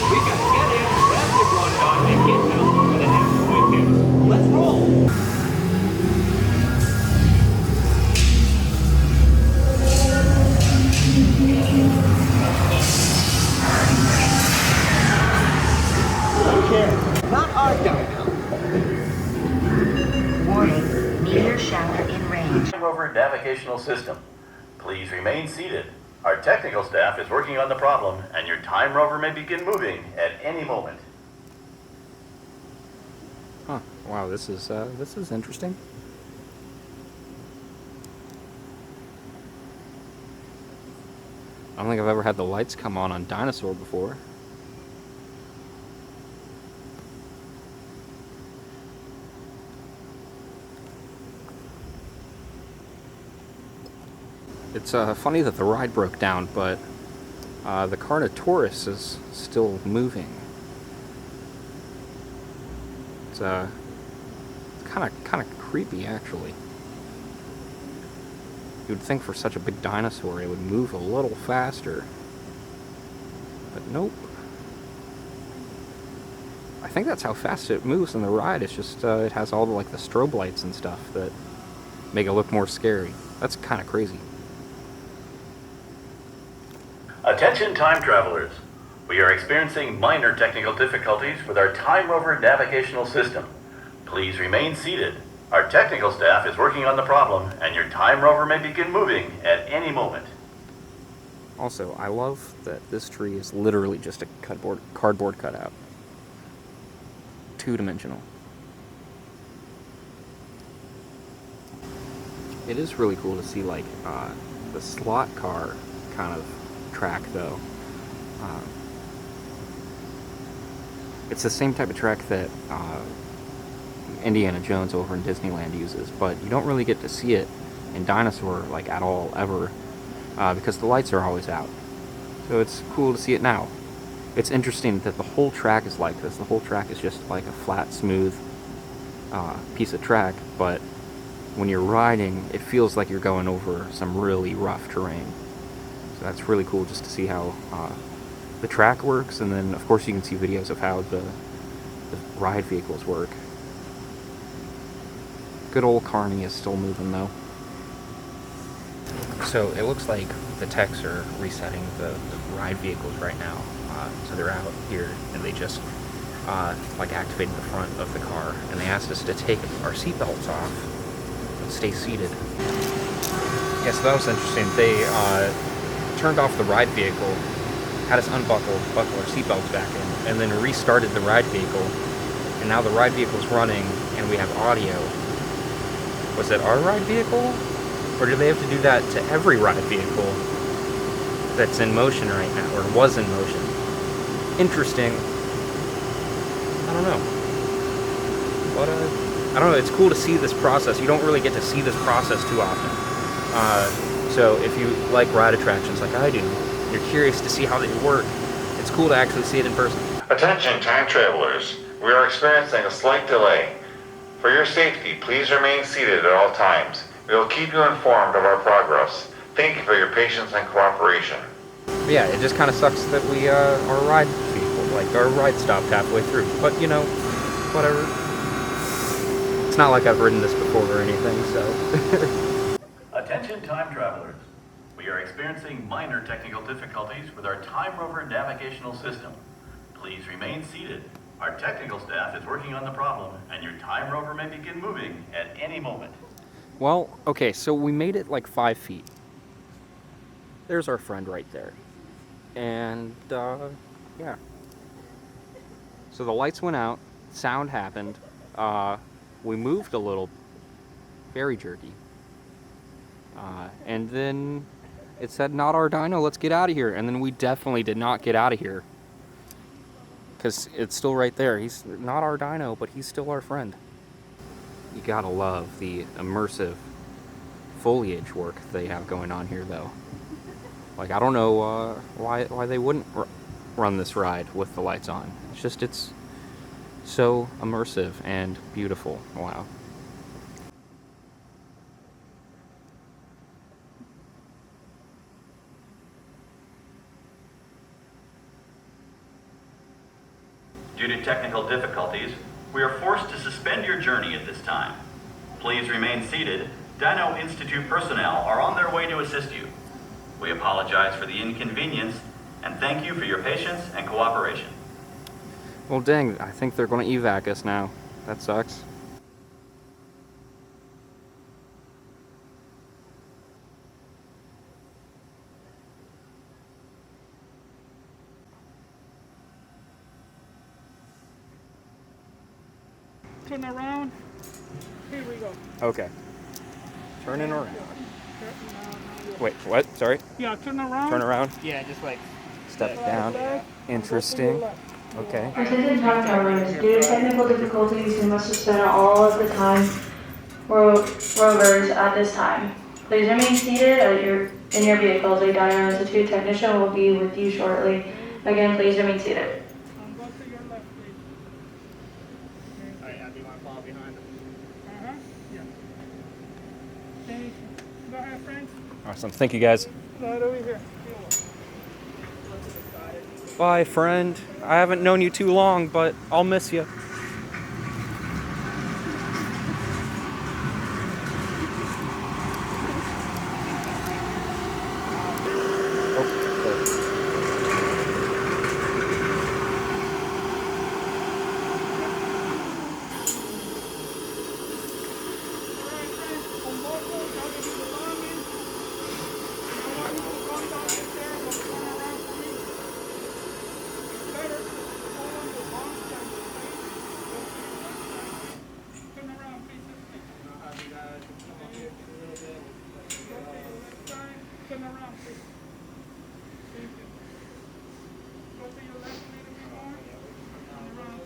We gotta get in, grab the one dot, and get out for the halfway here. Let's roll! Okay, not our dino. Warning, meteor shower in range. Rover navigational system. Please remain seated. Our technical staff is working on the problem, and your time rover may begin moving at any moment. Huh. Wow, this is interesting. I don't think I've ever had the lights come on Dinosaur before. It's funny that the ride broke down, but the Carnotaurus is still moving. It's kind of creepy, actually. You'd think for such a big dinosaur it would move a little faster, but nope. I think that's how fast it moves in the ride. It's just it has all the the strobe lights and stuff that make it look more scary. That's kind of crazy. Attention time travelers. We are experiencing minor technical difficulties with our time rover navigational system. Please remain seated. Our technical staff is working on the problem, and your time rover may begin moving at any moment. Also, I love that this tree is literally just a cardboard cutout. Two-dimensional. It is really cool to see the slot car kind of track, though. It's the same type of track that Indiana Jones over in Disneyland uses, but you don't really get to see it in Dinosaur at all ever because the lights are always out. So it's cool to see it now. It's interesting that the whole track is like this. The whole track is just like a flat, smooth piece of track, but when you're riding, it feels like you're going over some really rough terrain. So that's really cool just to see how the track works, and then of course you can see videos of how the ride vehicles work. Good old Carney is still moving though. So it looks like the techs are resetting the ride vehicles right now. So they're out here and they just activated the front of the car, and they asked us to take our seatbelts off and stay seated. Yeah, so that was interesting. They turned off the ride vehicle, had us buckle our seatbelts back in, and then restarted the ride vehicle. And now the ride vehicle's running and we have audio. Was it our ride vehicle? Or do they have to do that to every ride vehicle that's in motion right now, or was in motion? Interesting. I don't know. But, I don't know, it's cool to see this process. You don't really get to see this process too often. So if you like ride attractions like I do, you're curious to see how they work, it's cool to actually see it in person. Attention time travelers, we are experiencing a slight delay. For your safety, please remain seated at all times. We will keep you informed of our progress. Thank you for your patience and cooperation. But yeah, it just kind of sucks that we, our ride vehicle, our ride stopped halfway through. But, you know, whatever. It's not like I've ridden this before or anything, so. Attention time travelers. We are experiencing minor technical difficulties with our time rover navigational system. Please remain seated. Our technical staff is working on the problem, and your time rover may begin moving at any moment. Well, okay, so we made it 5 feet. There's our friend right there. And, yeah. So the lights went out, sound happened, we moved a little, very jerky. And then it said, not our dino, let's get out of here. And then we definitely did not get out of here. Because it's still right there. He's not our dino, but he's still our friend. You gotta love the immersive foliage work they have going on here, though. I don't know why they wouldn't run this ride with the lights on. It's just, it's so immersive and beautiful. Wow. Due to technical difficulties, we are forced to suspend your journey at this time. Please remain seated. Dino Institute personnel are on their way to assist you. We apologize for the inconvenience and thank you for your patience and cooperation. Well, dang, I think they're going to evac us now. That sucks. Turn around. Here we go. Okay. Turning around. Wait, what? Sorry? Yeah, turn around. Turn around. Yeah, just like Step down. Interesting. Okay. Attention time travelers, due to technical difficulties, we must suspend all of the time rovers at this time. Please remain seated in your vehicles. A Dino Institute technician will be with you shortly. Again, please remain seated. go to your left, please. Alright, do you want to follow behind them? Yeah. Thank you. Go ahead, Frank. Awesome. Thank you, guys. Right over here. Bye, friend. I haven't known you too long, but I'll miss you. Turn around, please. Thank you. Go to your left a little bit more. Turn around.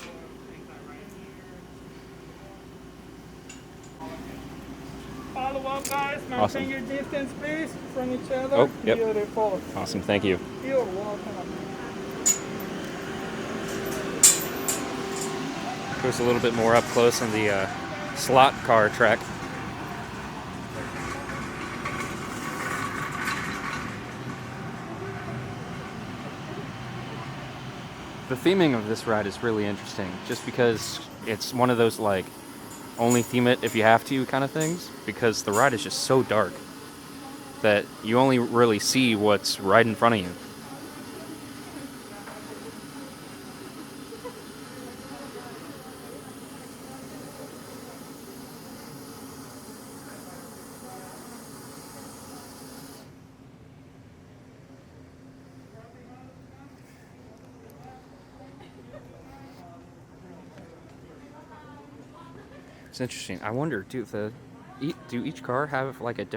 Follow up, guys. Maintain Awesome. your distance, please, from each other. Oh, yep. Beautiful. Awesome. Thank you. You're welcome. Goes a little bit more up close on the slot car track. The theming of this ride is really interesting, just because it's one of those, like, only theme it if you have to kind of things, because the ride is just so dark that you only really see what's right in front of you. It's interesting. I wonder, do each car have like a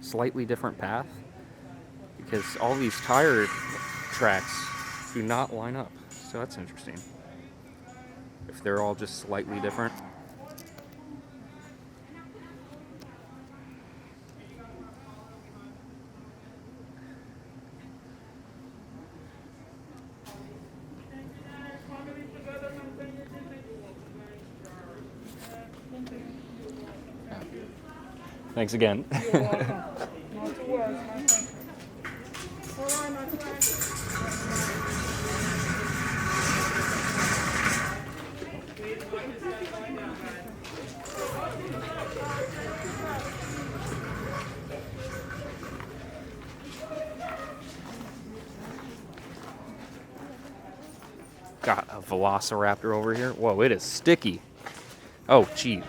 slightly different path? Because all these tire tracks do not line up. So that's interesting. If they're all just slightly different. Thanks again. You're welcome. Not to worry, my friend. All right, my friend. Got a velociraptor over here. Whoa, it is sticky. Oh, gee.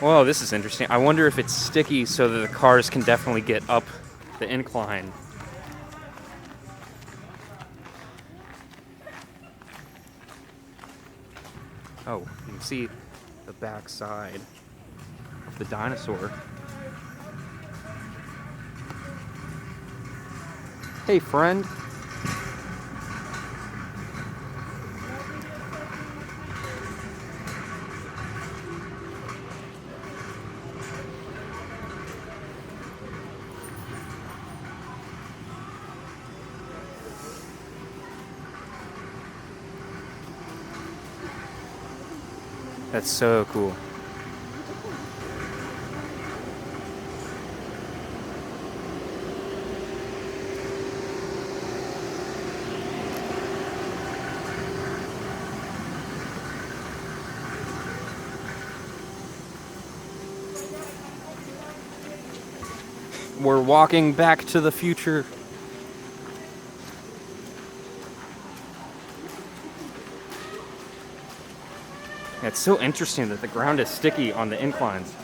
Whoa, this is interesting. I wonder if it's sticky so that the cars can definitely get up the incline. Oh, you can see the back side of the dinosaur. Hey, friend. That's so cool. We're walking back to the future. It's so interesting that the ground is sticky on the inclines.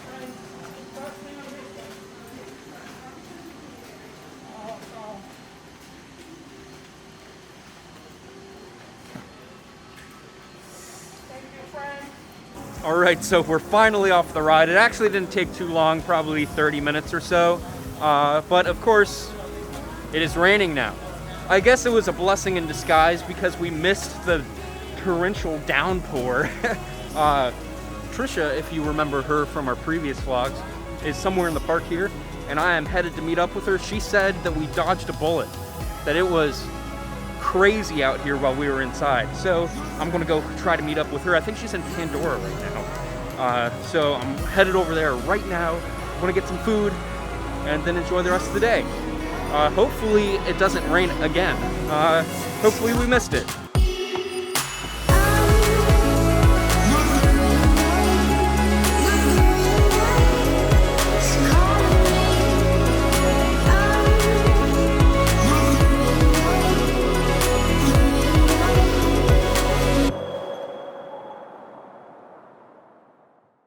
All right, so we're finally off the ride. It actually didn't take too long, probably 30 minutes or so. But of course, it is raining now. I guess it was a blessing in disguise because we missed the torrential downpour. Trisha, if you remember her from our previous vlogs, is somewhere in the park here, and I am headed to meet up with her. She said that we dodged a bullet, that it was crazy out here while we were inside. So I'm gonna go try to meet up with her. I think she's in Pandora right now. So I'm headed over there right now. I'm gonna get some food and then enjoy the rest of the day. Hopefully it doesn't rain again. Hopefully we missed it.